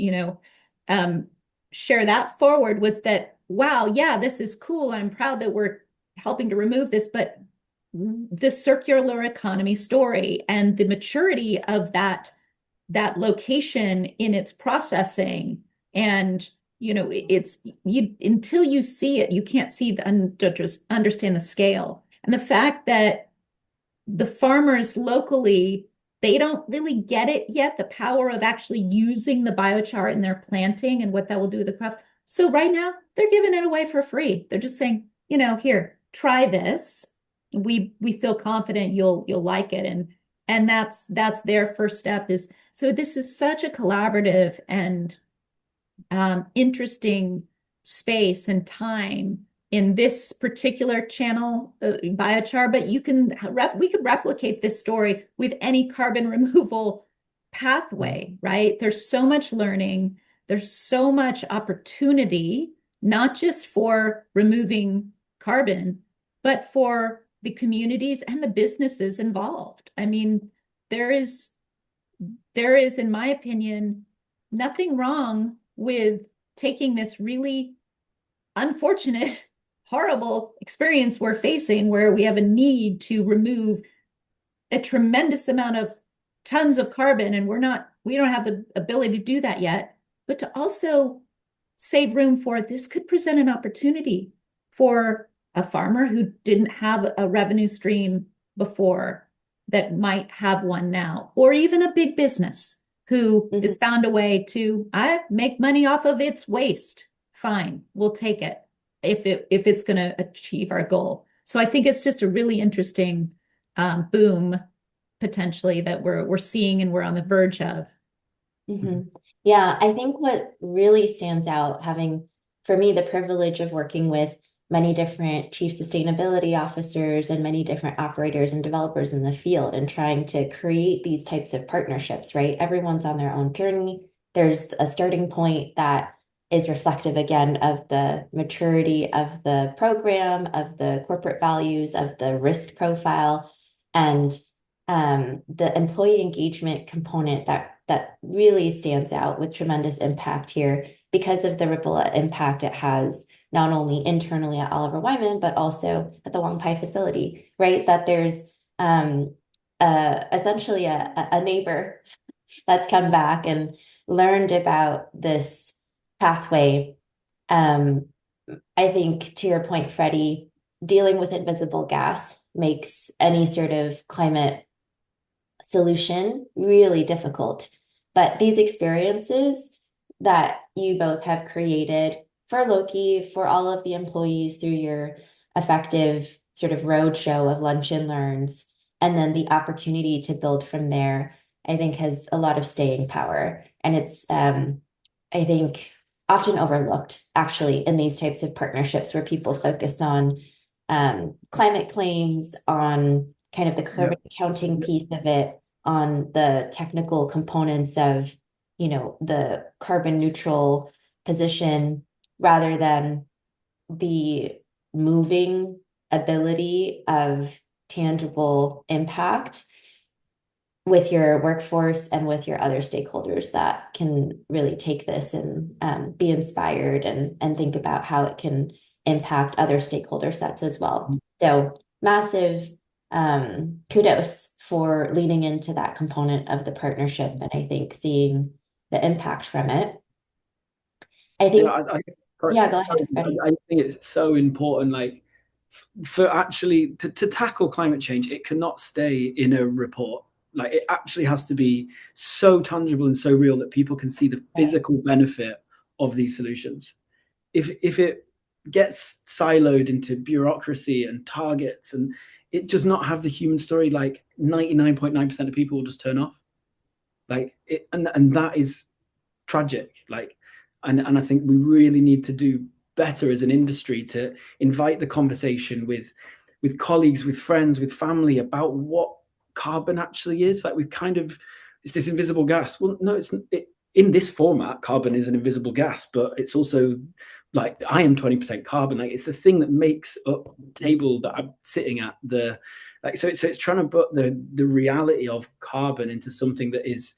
um, share that forward, was that, wow, yeah, this is cool. I'm proud that we're helping to remove this, but the circular economy story and the maturity of that location in its processing, and it's, you, until you see it, you can't see just understand the scale. And the fact that the farmers locally, they don't really get it yet, the power of actually using the biochar in their planting and what that will do to the crop. So right now they're giving it away for free. They're just saying, here, try this. We feel confident you'll like it. And that's their first step. Is so this is such a collaborative and interesting space and time in this particular channel, biochar, but we could replicate this story with any carbon removal pathway, right? There's so much learning, there's so much opportunity, not just for removing carbon, but for the communities and the businesses involved. I mean, there is, in my opinion, nothing wrong with taking this really unfortunate, horrible experience we're facing, where we have a need to remove a tremendous amount of tons of carbon, and we don't have the ability to do that yet, but to also save room for, this could present an opportunity for a farmer who didn't have a revenue stream before that might have one now, or even a big business who has found a way to, I make money off of its waste. Fine, we'll take it if it's going to achieve our goal. So I think it's just a really interesting boom potentially that we're seeing and we're on the verge of. Yeah, I think what really stands out, having for me the privilege of working with many different chief sustainability officers and many different operators and developers in the field, and trying to create these types of partnerships, right? Everyone's on their own journey. There's a starting point that is reflective again of the maturity of the program, of the corporate values, of the risk profile, and the employee engagement component that really stands out with tremendous impact here because of the ripple impact it has not only internally at Oliver Wyman, but also at the Wangpai facility, right? That there's essentially a neighbor that's come back and learned about this pathway. I think to your point, Freddie, dealing with invisible gas makes any sort of climate solution really difficult. But these experiences that you both have created for Loki, for all of the employees through your effective sort of roadshow of lunch and learns, and then the opportunity to build from there, I think has a lot of staying power. And it's, I think, often overlooked actually in these types of partnerships where people focus on climate claims, on kind of the carbon accounting piece of it, on the technical components of, the carbon neutral position, rather than the moving ability of tangible impact with your workforce and with your other stakeholders that can really take this and be inspired and think about how it can impact other stakeholder sets as well. So massive kudos for leaning into that component of the partnership, and I think seeing the impact from it. I think, yeah, go ahead, Freddie. I think it's so important, like for actually to tackle climate change, it cannot stay in a report. Like it actually has to be so tangible and so real that people can see the physical benefit of these solutions. If it gets siloed into bureaucracy and targets, and it does not have the human story, like 99.9% of people will just turn off. Like it, and that is tragic. Like, and I think we really need to do better as an industry to invite the conversation with colleagues, with friends, with family about what carbon actually is. Like it's this invisible gas. Well, no, in this format, carbon is an invisible gas, but it's also like I am 20% carbon. Like it's the thing that makes up the table that I'm sitting at. The like so it's trying to put the reality of carbon into something that is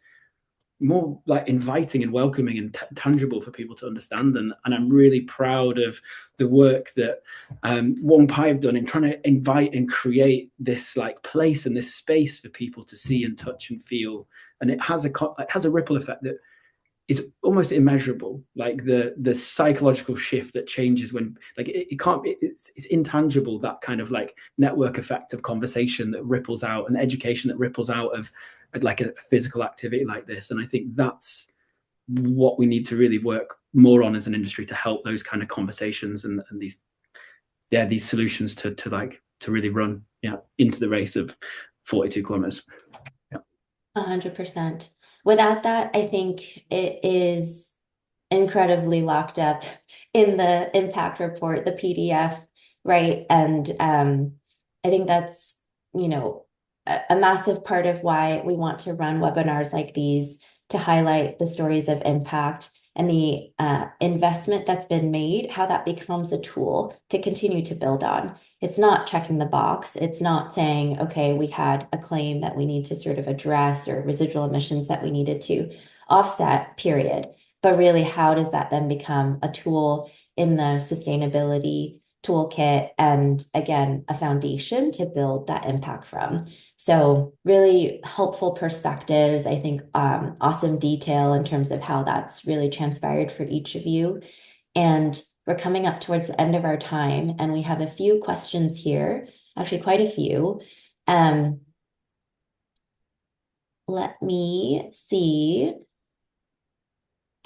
more like inviting and welcoming and tangible for people to understand. And I'm really proud of the work that Wong Pai have done in trying to invite and create this like place and this space for people to see and touch and feel. And it has a ripple effect that is almost immeasurable, like the psychological shift that changes when like it can't it's intangible, that kind of like network effect of conversation that ripples out and education that ripples out of like a physical activity like this. And I think that's what we need to really work more on as an industry, to help those kind of conversations and these solutions to really run into the race of 42 kilometers. 100%. Without that, I think it is incredibly locked up in the impact report, the PDF, right? And I think that's, a massive part of why we want to run webinars like these, to highlight the stories of impact and the investment that's been made, how that becomes a tool to continue to build on. It's not checking the box. It's not saying, okay, we had a claim that we need to sort of address, or residual emissions that we needed to offset, period. But really, how does that then become a tool in the sustainability toolkit, and again, a foundation to build that impact from? So really helpful perspectives, I think, awesome detail in terms of how that's really transpired for each of you. And we're coming up towards the end of our time, and we have a few questions here, actually quite a few. Let me see.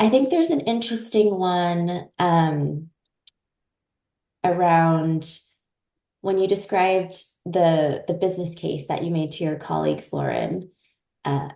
I think there's an interesting one around when you described the business case that you made to your colleagues, Lauren. A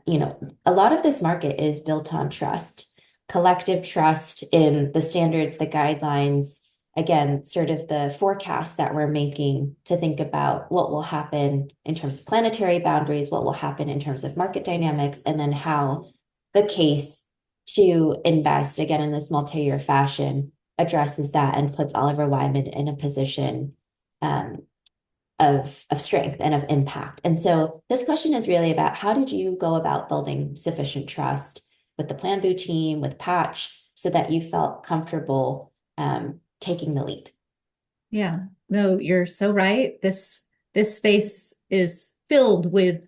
lot of this market is built on trust, collective trust in the standards, the guidelines, again, sort of the forecast that we're making to think about what will happen in terms of planetary boundaries, what will happen in terms of market dynamics, and then how the case to invest, again, in this multi-year fashion addresses that and puts Oliver Wyman in a position of strength and of impact. And so this question is really about, how did you go about building sufficient trust with the Planboo team, with Patch, so that you felt comfortable taking the leap? Yeah, no, you're so right. This space is filled with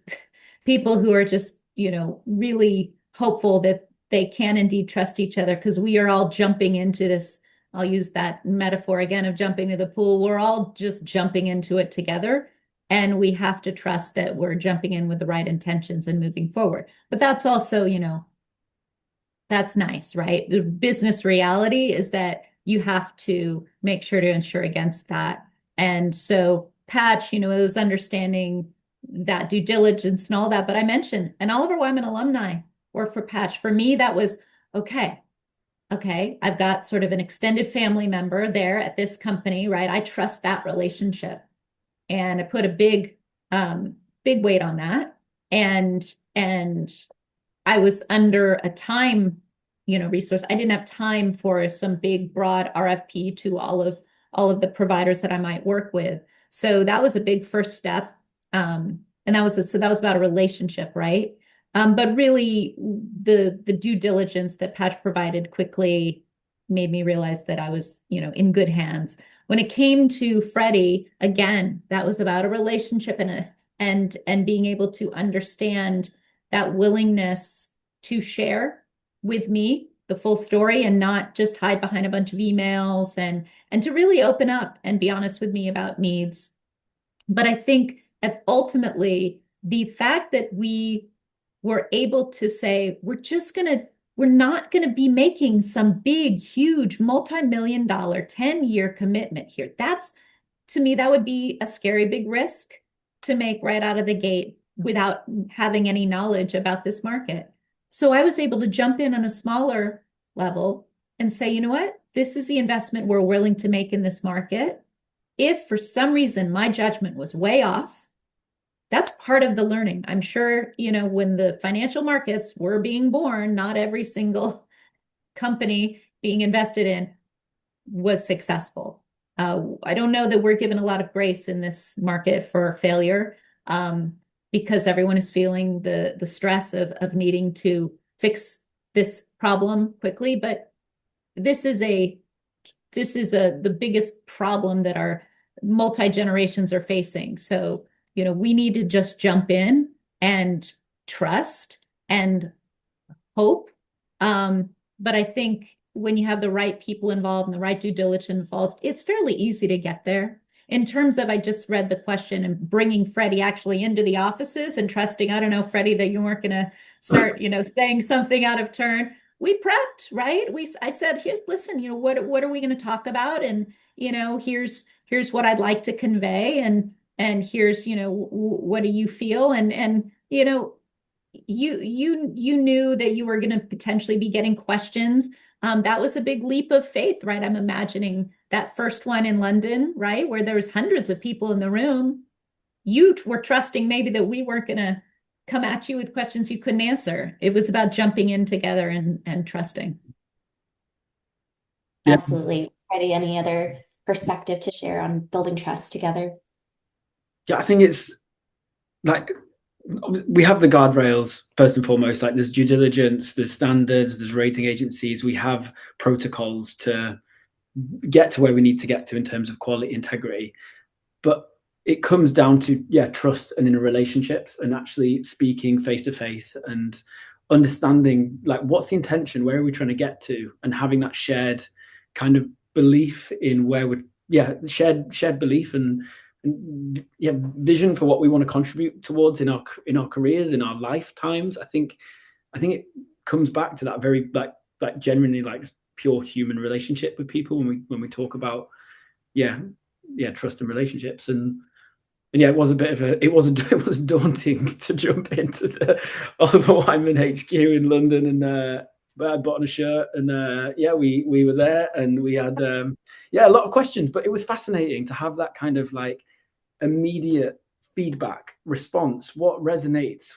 people who are just, really hopeful that they can indeed trust each other, because we are all jumping into this. I'll use that metaphor again of jumping to the pool. We're all just jumping into it together, and we have to trust that we're jumping in with the right intentions and moving forward. But that's also, that's nice, right? The business reality is that you have to make sure to insure against that. And so Patch, it was understanding that due diligence and all that. But I mentioned an Oliver Wyman alumni work for Patch. For me, that was okay. I've got sort of an extended family member there at this company, right? I trust that relationship. And I put a big weight on that. And I was under a time, resource. I didn't have time for some big broad RFP to all of the providers that I might work with. So that was a big first step. And that was about a relationship, right? But really the due diligence that Patch provided quickly made me realize that I was, in good hands. When it came to Freddie, again, that was about a relationship and being able to understand that willingness to share with me the full story and not just hide behind a bunch of emails, and to really open up and be honest with me about needs. But I think ultimately the fact that we were able to say, we're not going to be making some big, huge, multi-million dollar 10-year commitment here. To me, that would be a scary big risk to make right out of the gate without having any knowledge about this market. So I was able to jump in on a smaller level and say, you know what, this is the investment we're willing to make in this market. If for some reason my judgment was way off, that's part of the learning. I'm sure, when the financial markets were being born, not every single company being invested in was successful. I don't know that we're given a lot of grace in this market for failure, because everyone is feeling the stress of needing to fix this problem quickly. But this is the biggest problem that our multi-generations are facing. So, we need to just jump in and trust and hope. But I think when you have the right people involved and the right due diligence involved, it's fairly easy to get there. In terms of, I just read the question and bringing Freddie actually into the offices and trusting, I don't know, Freddie, that you weren't going to start, saying something out of turn. We prepped, right? I said, here's, listen, what are we going to talk about? And, here's what I'd like to convey. And here's, what do you feel? And, you knew that you were going to potentially be getting questions. That was a big leap of faith, right? I'm imagining that first one in London, right, where there was hundreds of people in the room. You were trusting maybe that we weren't going to come at you with questions you couldn't answer. It was about jumping in together and trusting. Yeah, Absolutely. Freddie, any other perspective to share on building trust together? yeah. I think it's like we have the guardrails first and foremost. Like there's due diligence, there's standards, there's rating agencies. We have protocols to get to where we need to get to in terms of quality integrity. But it comes down to trust and in relationships and actually speaking face to face and understanding like what's the intention, where are we trying to get to, and having that shared kind of belief in where we're shared belief and vision for what we want to contribute towards in our careers, in our lifetimes. I think it comes back to that very like genuinely like pure human relationship with people when we talk about trust and relationships. And yeah, it was a bit of it was daunting to jump into the Oliver Wyman HQ in London, and I bought on a shirt, and we were there, and we had a lot of questions, but it was fascinating to have that kind of like immediate feedback response. What resonates?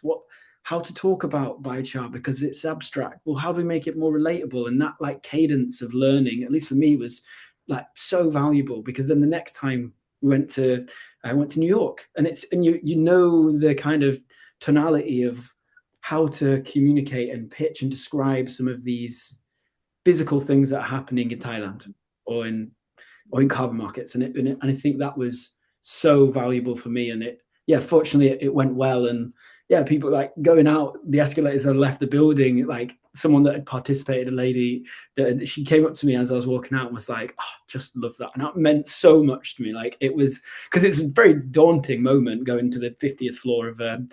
How to talk about biochar because it's abstract. Well, how do we make it more relatable? And that like cadence of learning, at least for me, was like so valuable, because then the next time I went to New York, and you know the kind of tonality of how to communicate and pitch and describe some of these physical things that are happening in Thailand or in carbon markets, and I think that was so valuable for me. And fortunately it went well, and people like going out the escalators and left the building, like someone that had participated, a lady that she came up to me as I was walking out and was like, oh, just love that. And that meant so much to me. Like it was, because it's a very daunting moment going to the 50th floor of a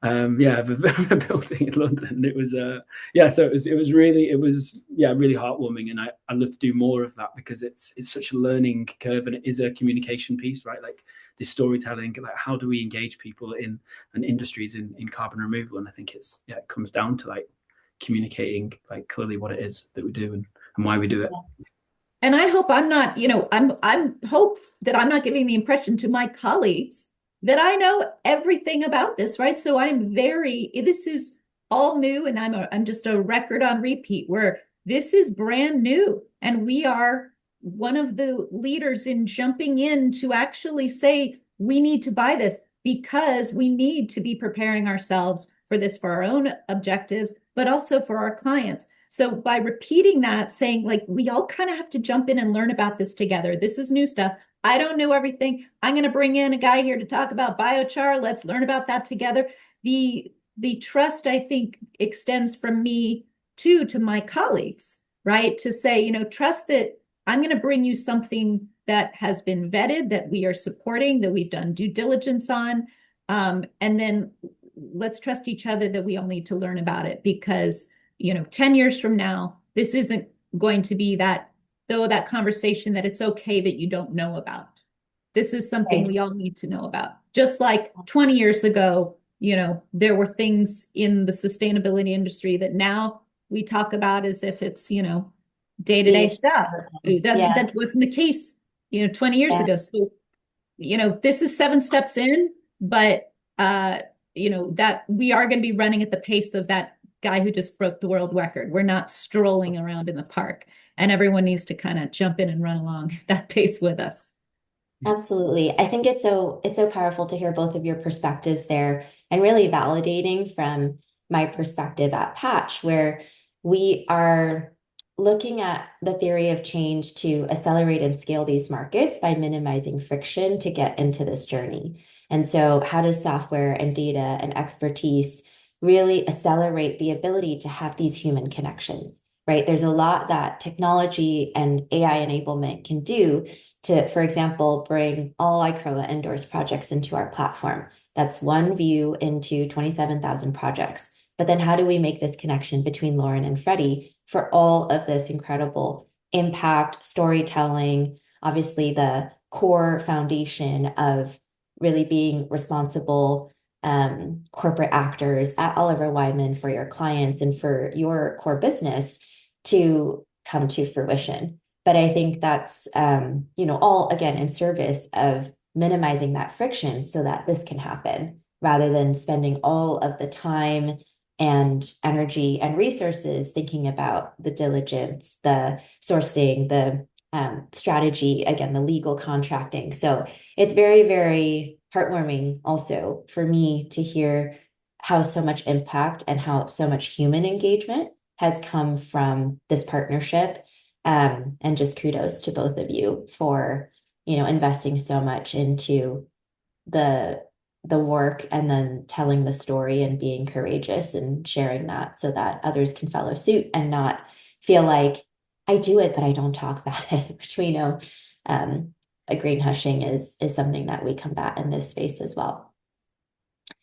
building in London. It was so it was really heartwarming, and I'd love to do more of that, because it's such a learning curve, and it is a communication piece, right? Like this storytelling, like how do we engage people in and industries in carbon removal. And I think it comes down to like communicating like clearly what it is that we do and why we do it. And I hope I'm not, I'm hope that I'm not giving the impression to my colleagues that I know everything about this, right? So this is all new, and I'm just a record on repeat, where this is brand new, and we are one of the leaders in jumping in to actually say, we need to buy this because we need to be preparing ourselves for this, for our own objectives, but also for our clients. So by repeating that, saying like, we all kind of have to jump in and learn about this together. This is new stuff. I don't know everything. I'm going to bring in a guy here to talk about biochar. Let's learn about that together. The trust, I think, extends from me to my colleagues, right? To say, trust that I'm going to bring you something that has been vetted, that we are supporting, that we've done due diligence on. And then let's trust each other that we all need to learn about it, because 10 years from now, this isn't going to be that conversation that it's okay that you don't know about. This is something we all need to know about. Just like 20 years ago, there were things in the sustainability industry that now we talk about as if it's, day-to-day stuff. That wasn't the case, 20 years ago. So, this is 7 steps in, but, that we are going to be running at the pace of that guy who just broke the world record. We're not strolling around in the park, and everyone needs to kind of jump in and run along that pace with us. Absolutely. I think it's so powerful to hear both of your perspectives there and really validating from my perspective at Patch, where we are looking at the theory of change to accelerate and scale these markets by minimizing friction to get into this journey. And so how does software and data and expertise really accelerate the ability to have these human connections, right? There's a lot that technology and AI enablement can do to, for example, bring all ICROA endorsed projects into our platform. That's one view into 27,000 projects. But then how do we make this connection between Lauren and Freddie for all of this incredible impact, storytelling, obviously the core foundation of really being responsible corporate actors at Oliver Wyman for your clients and for your core business to come to fruition. But I think that's, all again in service of minimizing that friction so that this can happen rather than spending all of the time and energy and resources thinking about the diligence, the sourcing, the strategy, again, the legal contracting. So it's very, very heartwarming also for me to hear how so much impact and how so much human engagement has come from this partnership. And just kudos to both of you for, investing so much into the the work and then telling the story and being courageous and sharing that so that others can follow suit and not feel like I do it, but I don't talk about it, which we know a green hushing is something that we combat in this space as well.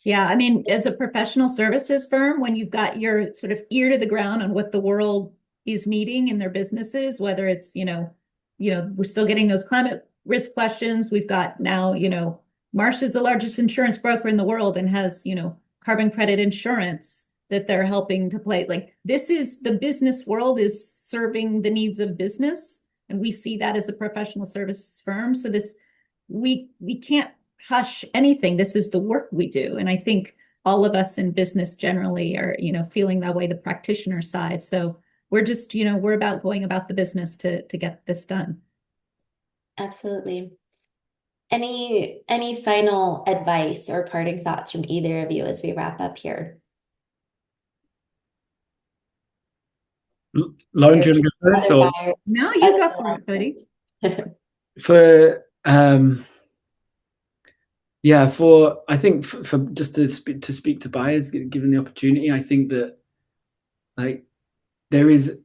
Yeah, I mean, as a professional services firm, when you've got your sort of ear to the ground on what the world is needing in their businesses, whether it's, we're still getting those climate risk questions. We've got now, Marsh is the largest insurance broker in the world and has, carbon credit insurance that they're helping to play. Like this is the business world is serving the needs of business. And we see that as a professional services firm. So we can't hush anything. This is the work we do. And I think all of us in business generally are, feeling that way, the practitioner side. So we're just, we're about going about the business to get this done. Absolutely. Any final advice or parting thoughts from either of you as we wrap up here? Lauren, do you want to go first? Or no, you go for it, buddy. for I think for just to speak to buyers, given the opportunity, I think that like there is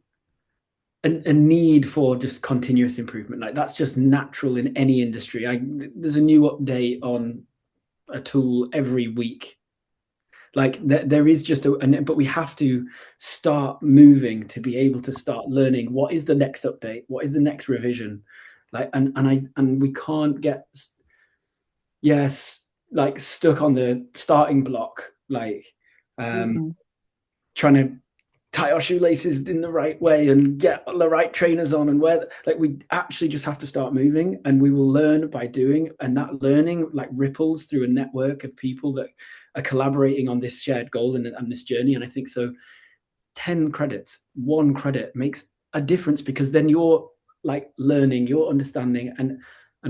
a need for just continuous improvement. Like that's just natural in any industry. There's a new update on a tool every week. Like there is just but we have to start moving to be able to start learning what is the next update, what is the next revision, like and we can't get like stuck on the starting block, like trying to tie our shoelaces in the right way and get the right trainers on and like we actually just have to start moving, and we will learn by doing, and that learning like ripples through a network of people that are collaborating on this shared goal and this journey. And I think so 10 credits, 1 credit makes a difference, because then you're like learning, you're understanding, and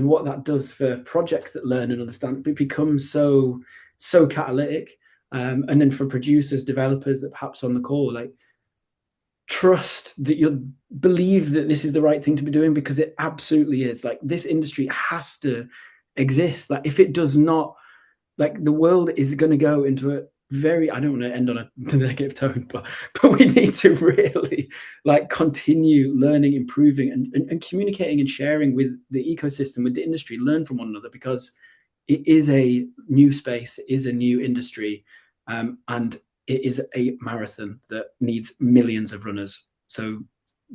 what that does for projects that learn and understand, it becomes so catalytic. And then for producers, developers that perhaps on the call, like trust that you believe that this is the right thing to be doing, because it absolutely is. Like this industry has to exist. Like if it does not, like the world is going to go into a very, I don't want to end on a negative tone, but we need to really like continue learning, improving, and communicating and sharing with the ecosystem, with the industry, learn from one another, because it is a new space, it is a new industry, and it is a marathon that needs millions of runners. So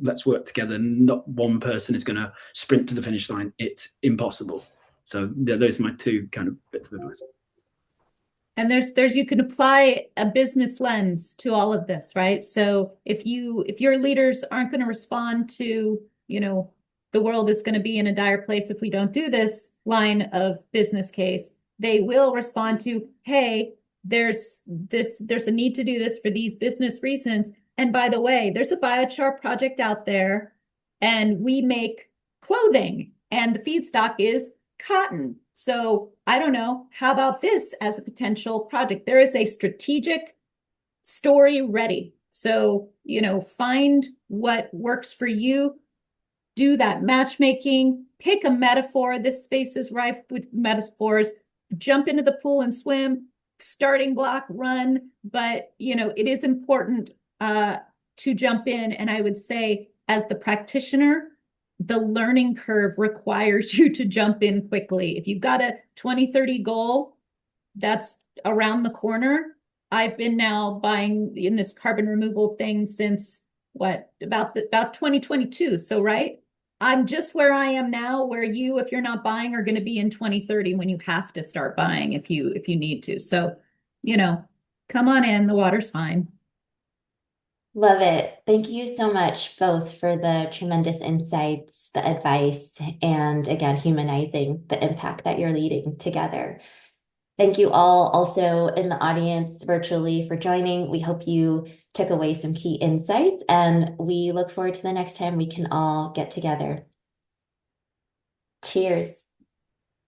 let's work together. Not one person is going to sprint to the finish line. It's impossible. So those are my 2 kind of bits of advice. And there's you can apply a business lens to all of this, right? So if your leaders aren't going to respond to, the world is going to be in a dire place if we don't do this line of business case, they will respond to, hey, there's a need to do this for these business reasons. And by the way, there's a biochar project out there, and we make clothing, and the feedstock is cotton. So I don't know, how about this as a potential project? There is a strategic story ready. So, find what works for you, do that matchmaking, pick a metaphor. This space is rife with metaphors. Jump into the pool and swim, starting block, run. But, it is important to jump in. And I would say, as the practitioner, the learning curve requires you to jump in quickly. If you've got a 2030 goal, that's around the corner. I've been now buying in this carbon removal thing since about 2022. So, right, I'm just where I am now, where you, if you're not buying, are going to be in 2030 when you have to start buying if you need to. So, come on in, the water's fine. Love it. Thank you so much both for the tremendous insights, the advice, and again, humanizing the impact that you're leading together. Thank you all also in the audience virtually for joining. We hope you took away some key insights, and we look forward to the next time we can all get together. Cheers.